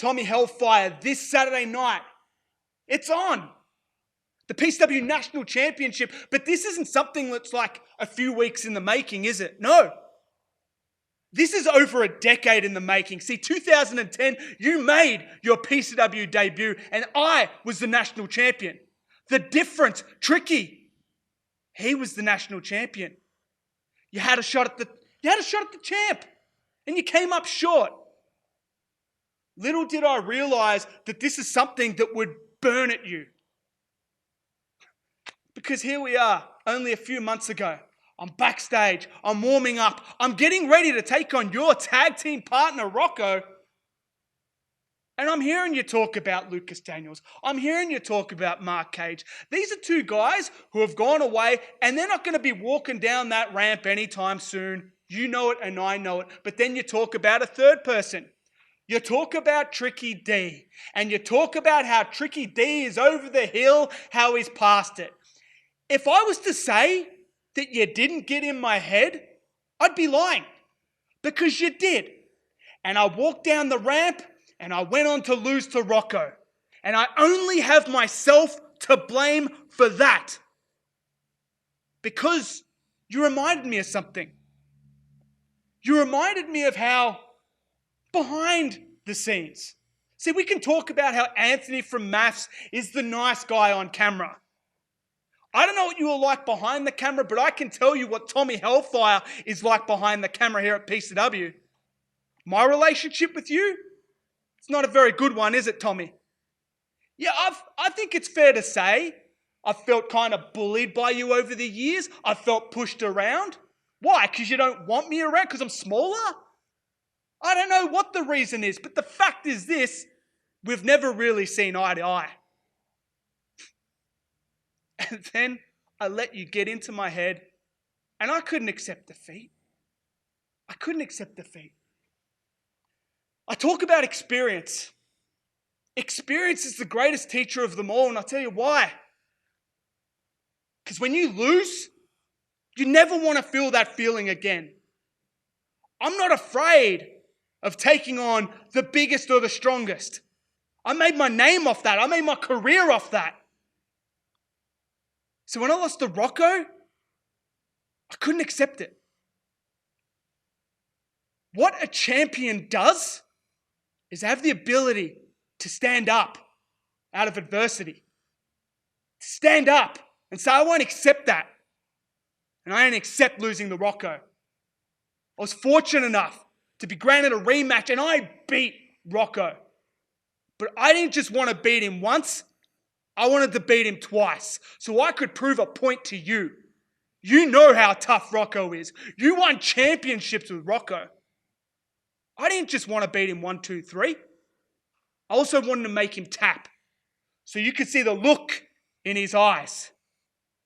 Tommy Hellfire this Saturday night. It's on. The PCW National Championship. But this isn't something that's like a few weeks in the making, is it? No. This is over a decade in the making. See, 2010, you made your PCW debut and I was the national champion. The difference, Trikki, he was the national champion. You had a shot at the champ and you came up short. Little did I realize that this is something that would burn at you. Because here we are, only a few months ago. I'm backstage, I'm warming up, I'm getting ready to take on your tag team partner, Rocco. And I'm hearing you talk about Lucas Daniels. I'm hearing you talk about Mark Cage. These are two guys who have gone away and they're not going to be walking down that ramp anytime soon. You know it and I know it. But then you talk about a third person. You talk about Trikki D. And you talk about how Trikki D is over the hill, how he's past it. If I was to say that you didn't get in my head, I'd be lying. Because you did. And I walked down the ramp and I went on to lose to Rocco. And I only have myself to blame for that. Because you reminded me of something. You reminded me of how behind the scenes. See, we can talk about how Anthony from Maths is the nice guy on camera. I don't know what you are like behind the camera, but I can tell you what Tommy Hellfire is like behind the camera here at PCW. My relationship with you, it's not a very good one, is it, Tommy? Yeah, I think it's fair to say I've felt kind of bullied by you over the years. I've felt pushed around. Why? Because you don't want me around? Because I'm smaller? I don't know what the reason is, but the fact is this, we've never really seen eye to eye. And then I let you get into my head and I couldn't accept defeat. I couldn't accept defeat. I talk about experience. Experience is the greatest teacher of them all, and I'll tell you why. Because when you lose, you never want to feel that feeling again. I'm not afraid of taking on the biggest or the strongest. I made my name off that. I made my career off that. So when I lost to Rocco, I couldn't accept it. What a champion does is have the ability to stand up out of adversity. Stand up and say, I won't accept that. And I don't accept losing to Rocco. I was fortunate enough to be granted a rematch and I beat Rocco. But I didn't just want to beat him once. I wanted to beat him twice so I could prove a point to you. You know how tough Rocco is. You won championships with Rocco. I didn't just want to beat him 1, 2, 3. I also wanted to make him tap so you could see the look in his eyes.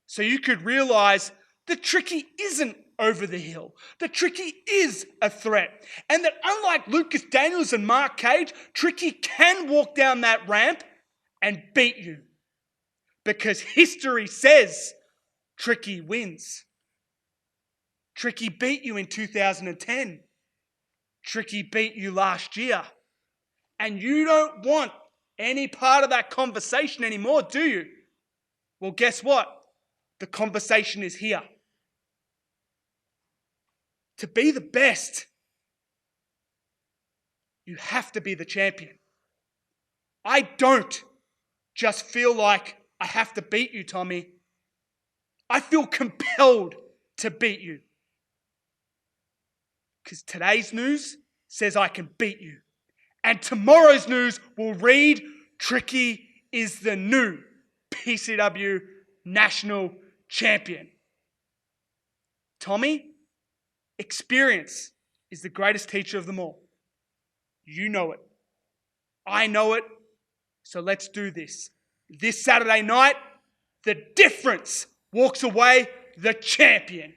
So you could realize that Trikki isn't over the hill. That Trikki is a threat. And that unlike Lucas Daniels and Mark Cage, Trikki can walk down that ramp and beat you. Because history says Trikki wins. Trikki beat you in 2010. Trikki beat you last year. And you don't want any part of that conversation anymore, do you? Well, guess what? The conversation is here. To be the best, you have to be the champion. I don't just feel like I have to beat you, Tommy. I feel compelled to beat you. Because today's news says I can beat you. And tomorrow's news will read Trikki is the new PCW National Champion. Tommy, experience is the greatest teacher of them all. You know it. I know it. So let's do this. This Saturday night, the difference walks away the champion.